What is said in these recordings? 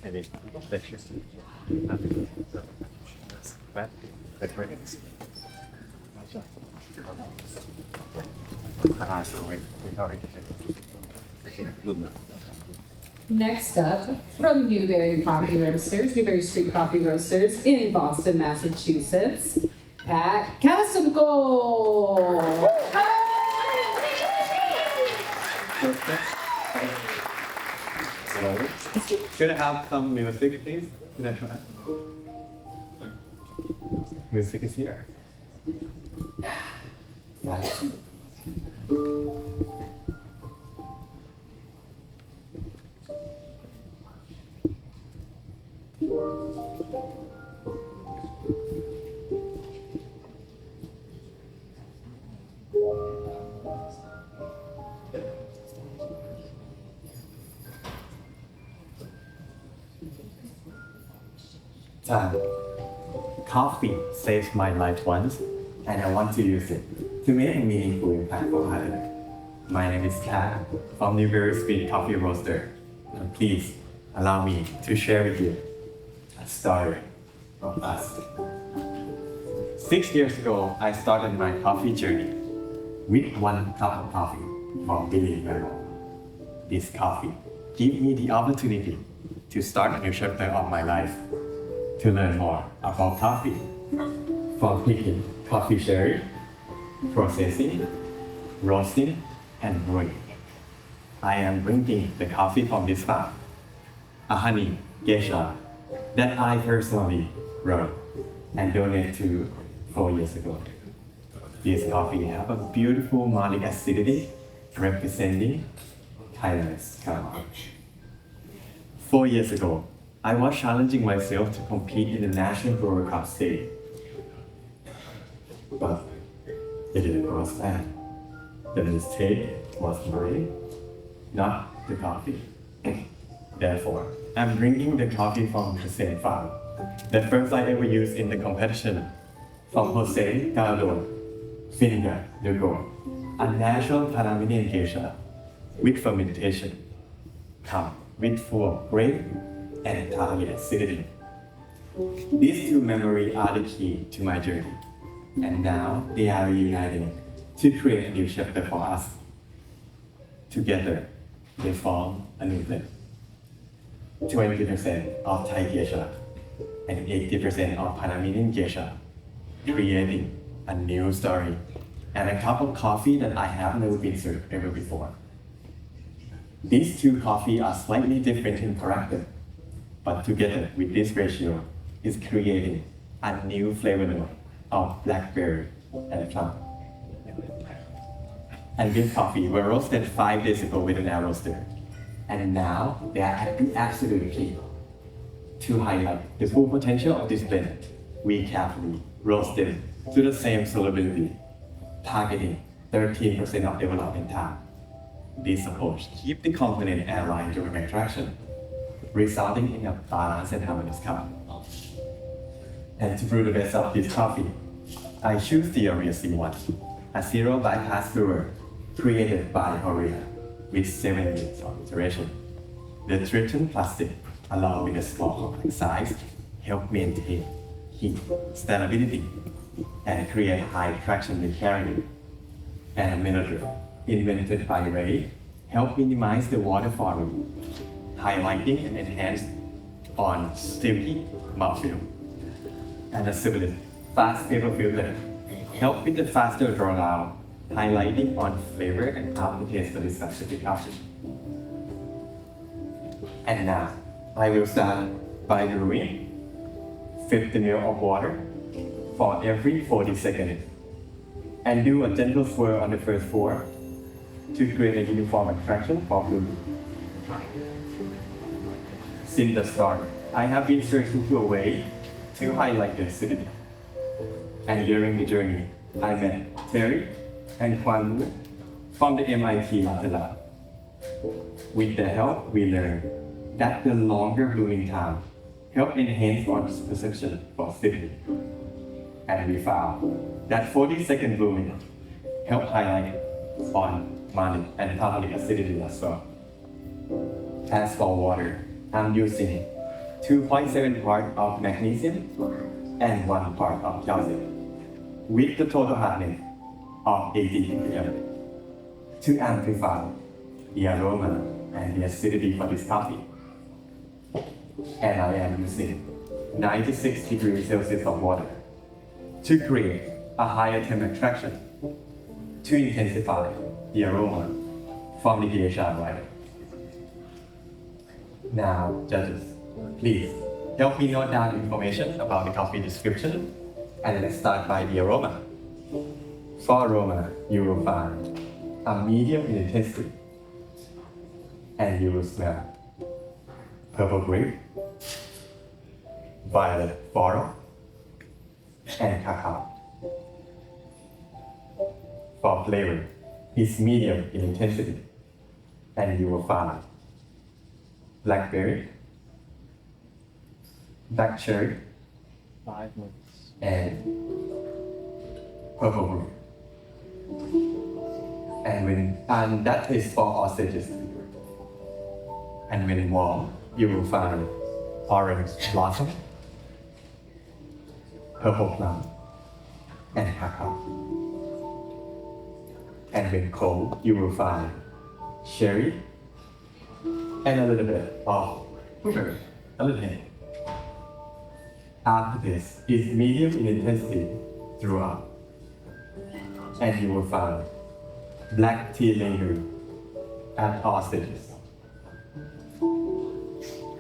Maybe delicious. But Next up, from Newbery Coffee Roasters, Newbery Street Coffee Roasters in Boston, Massachusetts, Pat Castle. Should I have some music, please? Should I try? Music is here. Coffee saved my life once, and I want to use it to make a meaningful impact for others. My name is Kat from Newbery Street Coffee Roaster, and please allow me to share with you a story of us. 6 years ago, I started my coffee journey with one cup of coffee from Billy Merrill. This coffee gave me the opportunity to start a new chapter of my life, to learn more about coffee, from picking coffee cherry, processing, roasting, and brewing. I am drinking the coffee from this farm, a honey Gesha that I personally wrote and donated to 4 years ago. This coffee has a beautiful malic acidity representing kindness. 4 years ago, I was challenging myself to compete in the National Brewer Cup stage. But it didn't go as planned. The mistake was mine, not the coffee. Therefore, I'm drinking the coffee from the same farm, the first I ever used in the competition, from Jose Calderon, Finger de Gore, a natural Panamanian Gesha with fermentation, come with full grape and entirely acidity. These two memories are the key to my journey, and now they are reuniting to create a new chapter for us. Together, they form a new blend. 20% of Thai Gesha and 80% of Panamanian Gesha, creating a new story and a cup of coffee that I have never been served ever before. These two coffees are slightly different in character, but together with this ratio is creating a new flavor note of blackberry and plum. And this coffee were roasted 5 days ago with an air roaster, and now they are at the absolute peak. To highlight the full potential of this blend, we carefully roasted to the same solubility, targeting 13% of development time. This approach keeps the component airline during extraction, resulting in a balanced and harmonious cup. And to brew the best of this coffee, I choose the Orius C1, a zero bypass brewer created by Korea with 7 years of iteration. The treated plastic, along with a small compact size, help maintain heat, stability, and create high traction with carrying. And a miniature, invented by Ray, help minimize the water falling, highlighting and enhance on silky mouthfeel. And a similar fast paper filter, help with the faster drawdown, highlighting on flavor and aftertaste for this specific option. And now, I will start by brewing 50 ml of water for every 40 seconds, and do a gentle swirl on the first pour to create a uniform extraction for fluid. Since the start, I have been searching for a way to highlight the acidity. And during the journey, I met Terry and Kwan Wu from the MIT lab. With their help, we learned that the longer brewing time help enhance one's perception for acidity. And we found that 40-second brewing help highlight on malic and tartaric acidity as well. As for water, I'm using 2.7 parts of magnesium, and 1 part of calcium, with the total hardness of 80 ppm. To amplify the aroma and the acidity for this coffee. And I am using 96 degrees Celsius of water to create a higher temp extraction to intensify the aroma from the Gesha writer. Now, judges, please help me note down information about the coffee description, and let's start by the aroma. For aroma, you will find a medium in intensity, and you will smell purple grape, violet floral, and cacao. For flavor, it's medium in intensity, and you will find blackberry, black cherry, 5 minutes. and purple grape. And that is for all stages. And when warm, you will find orange blossom, purple plum, and cacao. And when cold, you will find cherry and a little bit of blueberry, a little hint. After this is medium in intensity throughout. And you will find black tea lingering at all stages.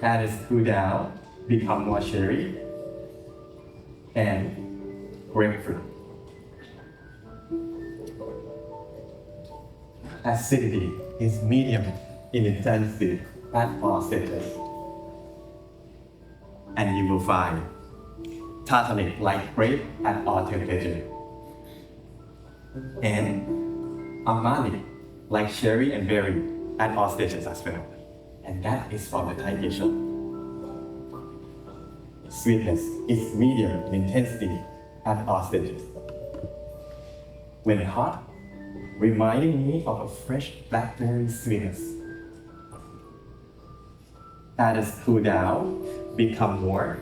As it cool down, become more cherry and grapefruit. Acidity is medium in intensity at all stages. And you will find tartanic like grape at all temperatures. And Amani, like cherry and berry at all stages as well. And that is from the Thai Gesha. Sweetness is medium in intensity at all stages. When hot, reminding me of a fresh blackberry sweetness. As it cool down, become more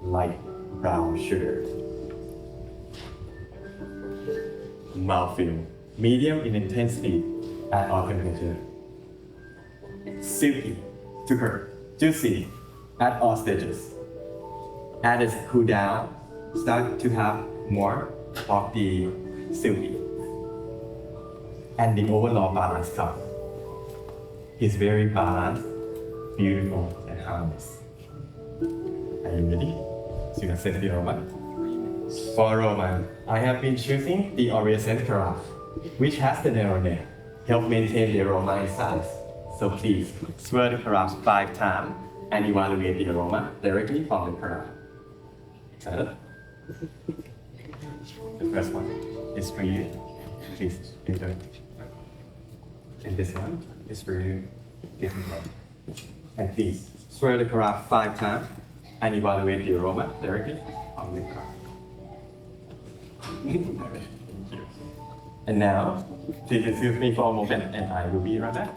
like brown sugar. Mouthfeel, medium in intensity at all temperatures. Silky, super, juicy at all stages. As it cool down, start to have more of the silky. And the overall balance cup is very balanced, beautiful, and harmless. Are you ready? So you can set the aroma. For aroma, I have been choosing the Orient Carafe, which has the narrow neck, help maintain the aroma in size. So please, swirl the carafe 5 times and evaluate the aroma directly from the carafe. Excited? The first one is for you. Please, enjoy it. And this one is for you. Give me one. And please, swirl the carafe 5 times and evaluate the aroma directly on the carafe. And now, please excuse me for a moment and I will be right back.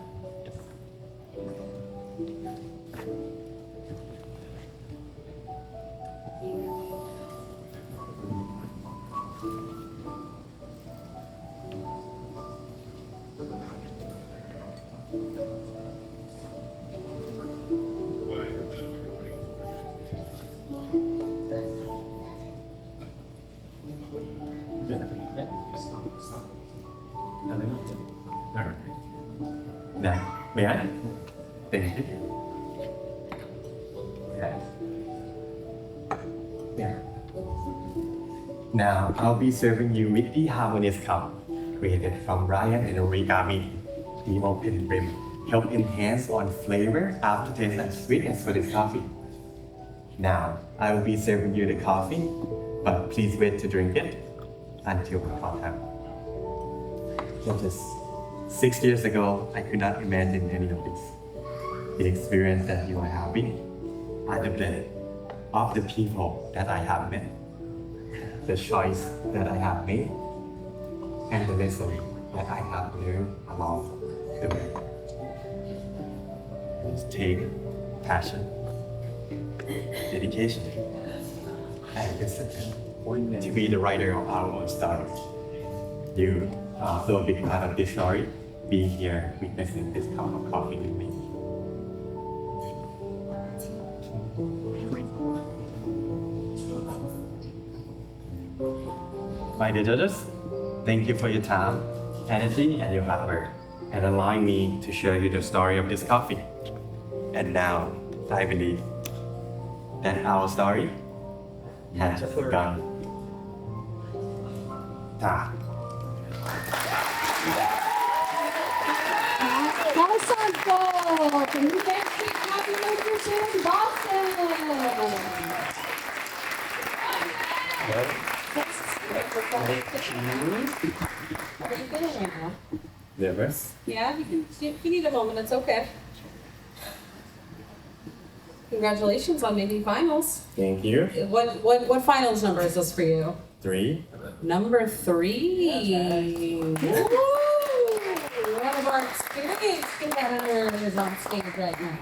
Now, may I? Thank you. Okay. Yeah. Now, I'll be serving you with the harmonious cup created from Ryan and origami. The open rim help enhance on flavor, aftertaste, and sweetness for this coffee. Now, I will be serving you the coffee, but please wait to drink it until the hot time. Just 6 years ago, I could not imagine any of this. The experience that you are having are the blend of the people that I have met, the choice that I have made, and the lesson that I have learned along the way. Just take passion dedication, and discipline to be the writer of our own story. You are so big part of this story, being here witnessing this cup of coffee with me. My dear judges, thank you for your time, energy, and your hard work, and allowing me to share you the story of this coffee. And now, I believe that our story has begun. Ah. Awesome! From Newbery Street Coffee Roasters in Boston! Are you feeling right now? Nervous? Yeah, if you need a moment, it's okay. Congratulations on making finals. Thank you. What finals number is this for you? 3. Number 3. Woo! One of our experienced competitors on stage right now.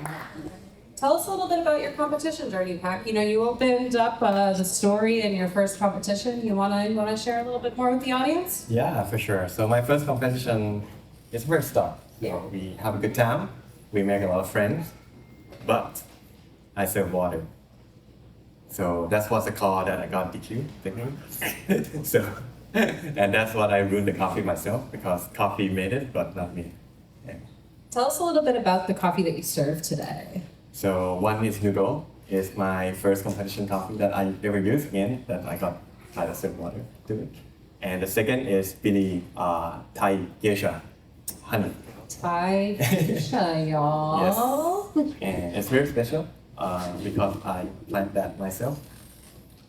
Tell us a little bit about your competition journey, Pak. You know, you opened up the story in your first competition. You wanna share a little bit more with the audience? Yeah, for sure. So my first competition is first start. Yeah. So we have a good time. We make a lot of friends, but I serve water. So that's what's the call that I got DQ. So, and that's what I ruined the coffee myself because coffee made it, but not me. Yeah. Tell us a little bit about the coffee that you served today. So one is Noodle. It's my first competition coffee that I ever used again, that I got kind of serve water to it. And the second is Billy Thai Gesha honey. Thai Gesha, y'all. And it's very special because I planted that myself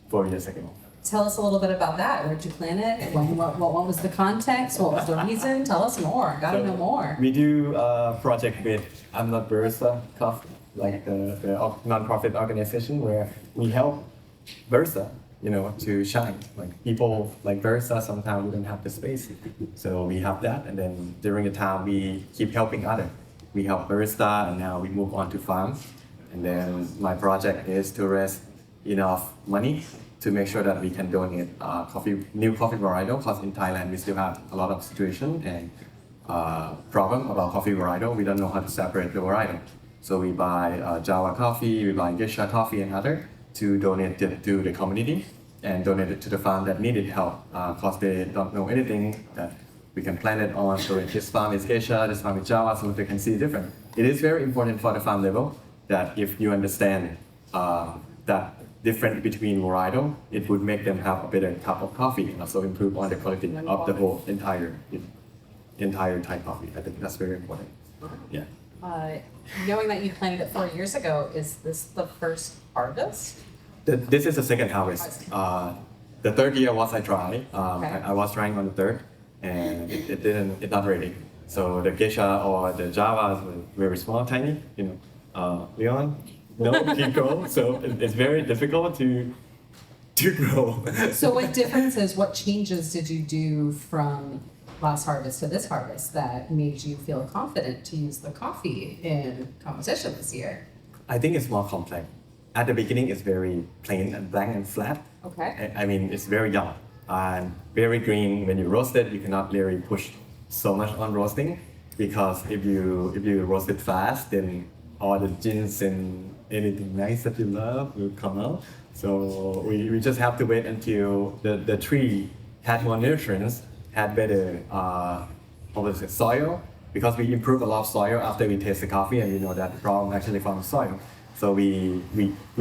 4 years ago. Tell us a little bit about that. Where'd you plant it? What was the context? What was the reason? Tell us more. Gotta know more. We do a project with I'm Not Barista Coffee, like the non-profit organization where we help barista, to shine. Like people like barista sometimes wouldn't have the space. So we have that, and then during the time we keep helping others. We help barista, and now we move on to farms. And then my project is to raise enough money to make sure that we can donate new coffee varietal, because in Thailand we still have a lot of situation and problem about coffee varietal. We don't know how to separate the varietal. So we buy Java coffee, we buy Gesha coffee and other to donate it to the community and donate it to the farm that needed help, because they don't know anything that we can plant it on. So if this farm is Gesha, this farm is Java, so they can see different. It is very important for the farm level that if you understand that difference between varietal, it would make them have a better cup of coffee and also improve on the quality of the whole entire Thai coffee. I think that's very important. Yeah. Knowing that you planted it 4 years ago, is this the first harvest? This is the second harvest. The third year was I tried. Okay. I was trying on the third, and it's not ready. So the Gesha or the Javas were very small, tiny. Leon, no, keep growing. So it's very difficult to grow. So what changes did you do from last harvest to this harvest that made you feel confident to use the coffee in competition this year? I think it's more complex. At the beginning, it's very plain and blank and flat. Okay. I mean, it's very young and very green. When you roast it, you cannot really push so much on roasting, because if you roast it fast, then all the gins and anything nice that you love will come out. So we just have to wait until the tree had more nutrients, had better soil, because we improve a lot of soil after we taste the coffee, and we know that the problem actually from the soil. So we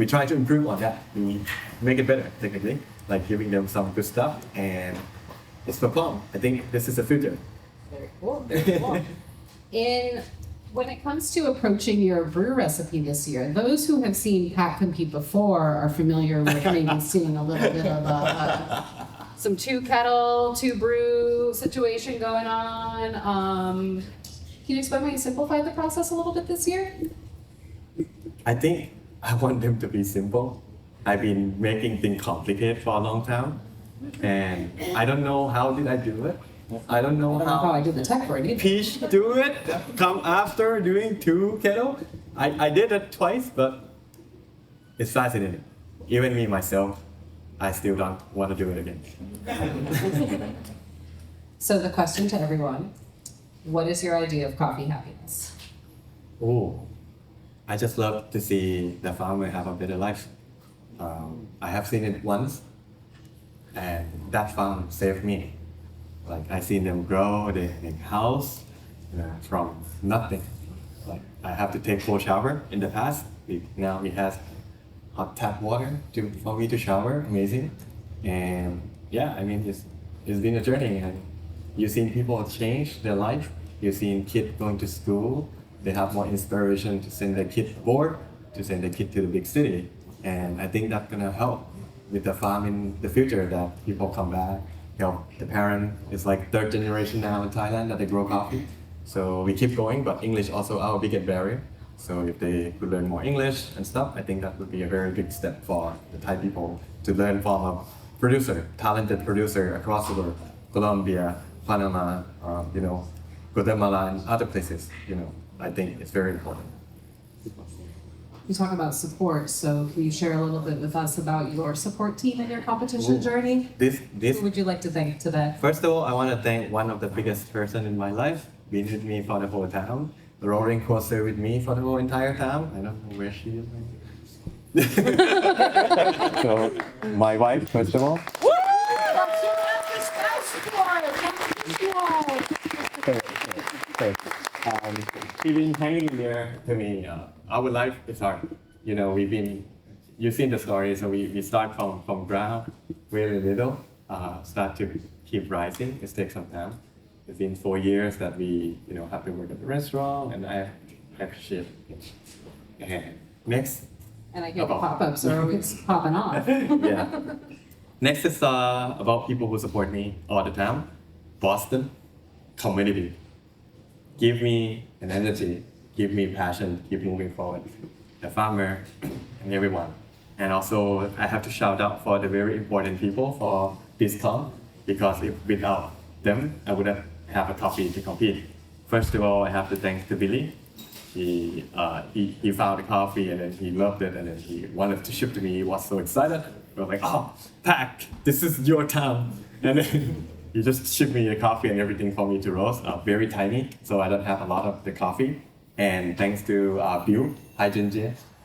try to improve on that. We make it better technically, like giving them some good stuff, and it's performed. I think this is the future. Very cool. Very cool. When it comes to approaching your brew recipe this year, those who have seen Pat compete before are familiar with maybe seeing a little bit of some 2 kettle, 2 brew situation going on. Can you explain how you simplified the process a little bit this year? I think I want them to be simple. I've been making things complicated for a long time, and I don't know how did I do it. I don't know how I do the tech for it. Peach do it, come after doing 2 kettle. I did it twice, but it's fascinating. Even me myself, I still don't want to do it again. So the question to everyone, what is your idea of coffee happiness? Oh, I just love to see the farmer have a better life. I have seen it once, and that farm saved me. Like I seen them grow, they make house from nothing. Like I have to take cold shower in the past. Now he has hot tap water for me to shower. Amazing, and yeah, I mean it's been a journey, and you've seen people change their life. You've seen kids going to school. They have more inspiration to send their kid abroad, to send their kid to the big city, and I think that's gonna help with the farm in the future. That people come back, help the parent. It's like third generation now in Thailand that they grow coffee. So we keep going, but English also our biggest barrier. So if they could learn more English and stuff, I think that would be a very big step for the Thai people to learn from a producer, talented producer across the world, Colombia, Panama, Guatemala and other places. I think it's very important. You talk about support, so can you share a little bit with us about your support team and your competition journey? Who would you like to thank today? First of all, I want to thank one of the biggest person in my life, been with me for the whole time, rolling coaster with me for the whole entire time. I don't know where she is. So, my wife, first of all. She's been hanging there to me. Our life is hard. You've seen the story, so we start from ground, really little, start to keep rising. It takes some time. It's been 4 years that we, have to work at the restaurant, and I have shit. And next. And I hear the pop-ups are always popping off. Yeah. Next is about people who support me all the time. Boston community. Give me an energy, give me passion, keep moving forward. The farmer and everyone. And also, I have to shout out for the very important people for this comp, because if without them, I wouldn't have a coffee to compete. First of all, I have to thank to Billy. He found the coffee and then he loved it and then he wanted to ship to me. He was so excited. I was like, oh, Pack, this is your time. And then he just shipped me a coffee and everything for me to roast, very tiny, so I don't have a lot of the coffee. And thanks to Bill,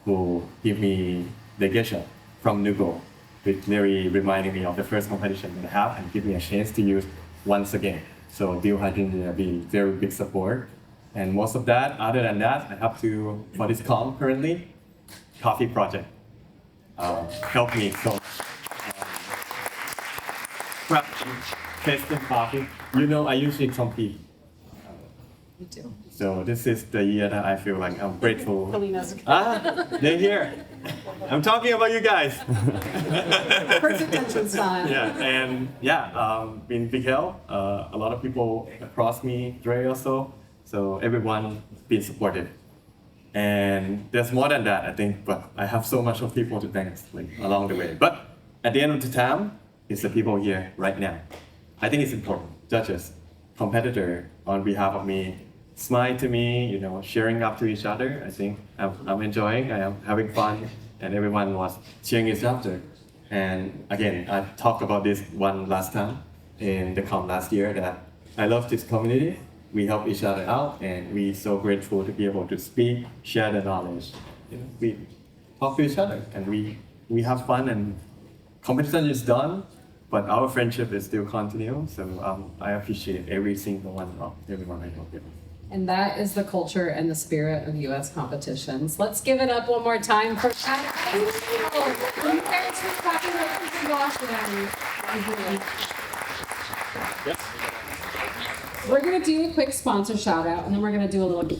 who gave me the Gesha from Newbery, which really reminded me of the first competition that I have and give me a chance to use once again. So Bill has been very big support. And most of that, other than that, I have to, for this comp currently, coffee project. Helped me so much. Tasting coffee. I usually compete. Me too. So this is the year that I feel like I'm grateful. Kalina's They're here. I'm talking about you guys. perfect entrance time. Been big help. A lot of people across me, Dre also. So everyone been supportive. And there's more than that, I think, but I have so much of people to thank along the way. But at the end of the time, it's the people here right now. I think it's important. Judges, competitor on behalf of me, smile to me, sharing up to each other. I think I'm enjoying, I am having fun, and everyone was cheering each other. And again, I talked about this one last time in the comp last year that I love this community. We help each other out, and we're so grateful to be able to speak, share the knowledge. We talk to each other, and we have fun, and competition is done, but our friendship is still continue. So I appreciate every single one of everyone I know here. And that is the culture and the spirit of U.S. competitions. Let's give it up one more time for Pat. You parents for copyright in Washington. Yes. We're going to do a quick sponsor shout out, and then we're going to do a little Q.